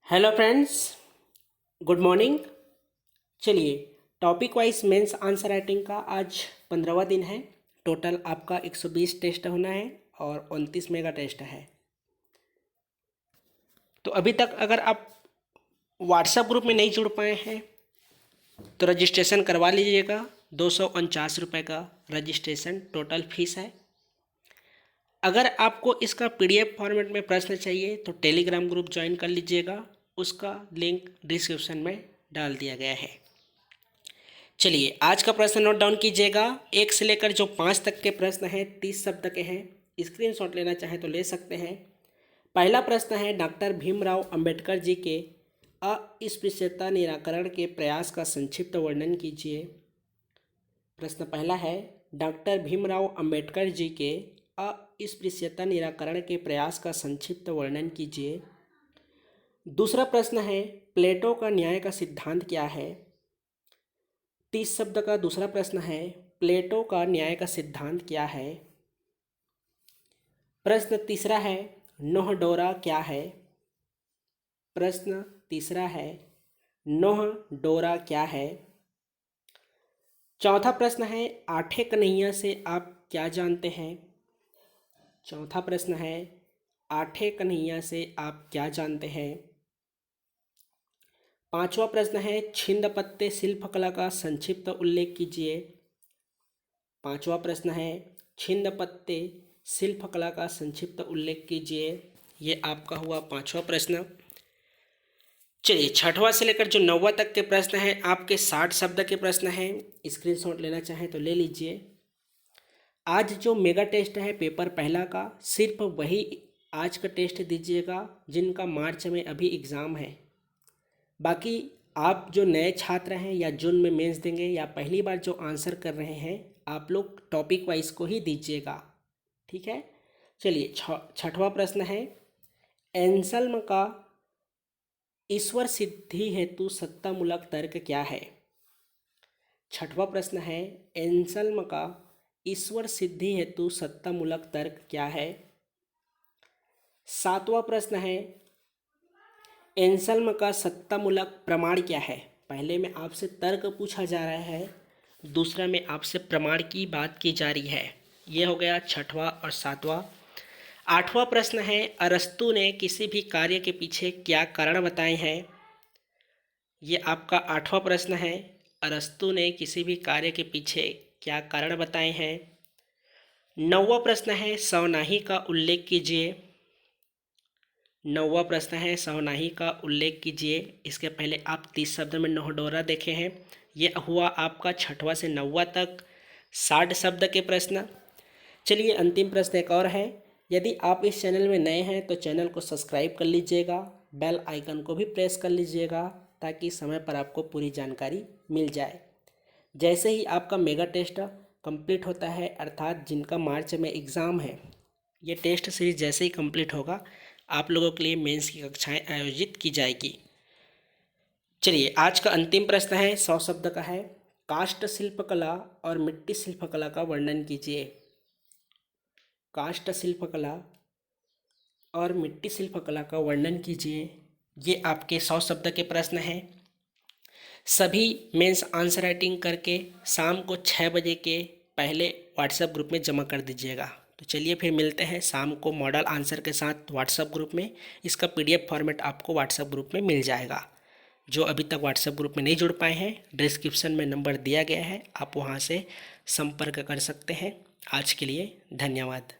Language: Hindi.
Hello friends, good morning. चलिए, topic wise mains answer writing का आज 15वां दिन है। टोटल आपका 120 टेस्ट होना है और 29 मेगा टेस्ट है। तो अभी तक अगर आप व्हाट्सएप ग्रुप में नहीं जुड़ पाए हैं तो रजिस्ट्रेशन करवा लीजिएगा। 249 रुपये का रजिस्ट्रेशन टोटल फीस है। अगर आपको इसका पीडीएफ फॉर्मेट में प्रश्न चाहिए तो टेलीग्राम ग्रुप ज्वाइन कर लीजिएगा। उसका लिंक डिस्क्रिप्शन में डाल दिया गया है। चलिए, आज का प्रश्न नोट डाउन कीजिएगा। 1 से लेकर जो 5 तक के प्रश्न हैं 30 शब्द के हैं। स्क्रीनशॉट लेना चाहे तो ले सकते हैं। पहला प्रश्न है, डॉक्टर भीमराव अंबेडकर जी के अस्पृश्यता निराकरण के प्रयास का संक्षिप्त वर्णन कीजिए। प्रश्न पहला है, डॉक्टर भीमराव अंबेडकर जी के अस्पृश्यता निराकरण के प्रयास का संक्षिप्त वर्णन कीजिए। दूसरा प्रश्न है, प्लेटो का न्याय का सिद्धांत क्या है। 30 शब्द का दूसरा प्रश्न है, प्लेटो का न्याय का सिद्धांत क्या है। प्रश्न तीसरा है, नोह डोरा क्या है। प्रश्न तीसरा है, नोह डोरा क्या है। चौथा प्रश्न है, आठे कन्हैया से आप क्या जानते हैं। चौथा प्रश्न है, आठे कन्हैया से आप क्या जानते हैं। पांचवा प्रश्न है, छिंद पत्ते शिल्पकला का संक्षिप्त उल्लेख कीजिए। पांचवा प्रश्न है, छिंद पत्ते शिल्पकला का संक्षिप्त उल्लेख कीजिए। ये आपका हुआ पांचवा प्रश्न। चलिए, छठवां से लेकर जो 9वां तक के प्रश्न हैं आपके 60 शब्द के प्रश्न हैं। स्क्रीनशॉट लेना चाहें तो ले लीजिए। आज जो मेगा टेस्ट है पेपर पहला का, सिर्फ वही आज का टेस्ट दीजिएगा जिनका मार्च में अभी एग्ज़ाम है। बाकी आप जो नए छात्र हैं या जून में मेंस देंगे या पहली बार जो आंसर कर रहे हैं, आप लोग टॉपिक वाइज को ही दीजिएगा, ठीक है। चलिए, छठवां प्रश्न है, एंसल्म का ईश्वर सिद्धि हेतु सत्तामूलक तर्क क्या है। छठवां प्रश्न है, एंसल्म का ईश्वर सिद्धि हेतु सत्तामूलक तर्क क्या है। सातवां प्रश्न है, एंसल्म का सत्तामूलक प्रमाण क्या है। पहले में आपसे तर्क पूछा जा रहा है, दूसरा में आपसे प्रमाण की बात की जा रही है। ये हो गया छठवां और सातवां। आठवां प्रश्न है, अरस्तु ने किसी भी कार्य के पीछे क्या कारण बताए हैं। ये आपका आठवां प्रश्न है, अरस्तु ने किसी भी कार्य के पीछे क्या कारण बताए हैं। नौवां प्रश्न है, सवनाही का उल्लेख कीजिए। नौवां प्रश्न है, सवनाही का उल्लेख कीजिए। इसके पहले आप 30 शब्द में नोह डोरा देखे हैं। ये हुआ आपका छठवां से 9वां तक 60 शब्द के प्रश्न। चलिए, अंतिम प्रश्न एक और है। यदि आप इस चैनल में नए हैं तो चैनल को सब्सक्राइब कर लीजिएगा, बेल आइकन को भी प्रेस कर लीजिएगा ताकि समय पर आपको पूरी जानकारी मिल जाए। जैसे ही आपका मेगा टेस्ट कंप्लीट होता है, अर्थात जिनका मार्च में एग्ज़ाम है, ये टेस्ट सीरीज जैसे ही कंप्लीट होगा आप लोगों के लिए मेंस की कक्षाएं आयोजित की जाएगी। चलिए, आज का अंतिम प्रश्न है, 100 शब्द का है। काष्ठ शिल्पकला और मिट्टी शिल्पकला का वर्णन कीजिए। काष्ठ शिल्पकला और मिट्टी शिल्पकला का वर्णन कीजिए। ये आपके 100 शब्द के प्रश्न हैं। सभी मेंस आंसर राइटिंग करके शाम को 6 बजे के पहले व्हाट्सएप ग्रुप में जमा कर दीजिएगा। तो चलिए, फिर मिलते हैं शाम को मॉडल आंसर के साथ व्हाट्सएप ग्रुप में। इसका पीडीएफ फॉर्मेट आपको व्हाट्सएप ग्रुप में मिल जाएगा। जो अभी तक व्हाट्सएप ग्रुप में नहीं जुड़ पाए हैं, डिस्क्रिप्शन में नंबर दिया गया है, आप वहां से संपर्क कर सकते हैं। आज के लिए धन्यवाद।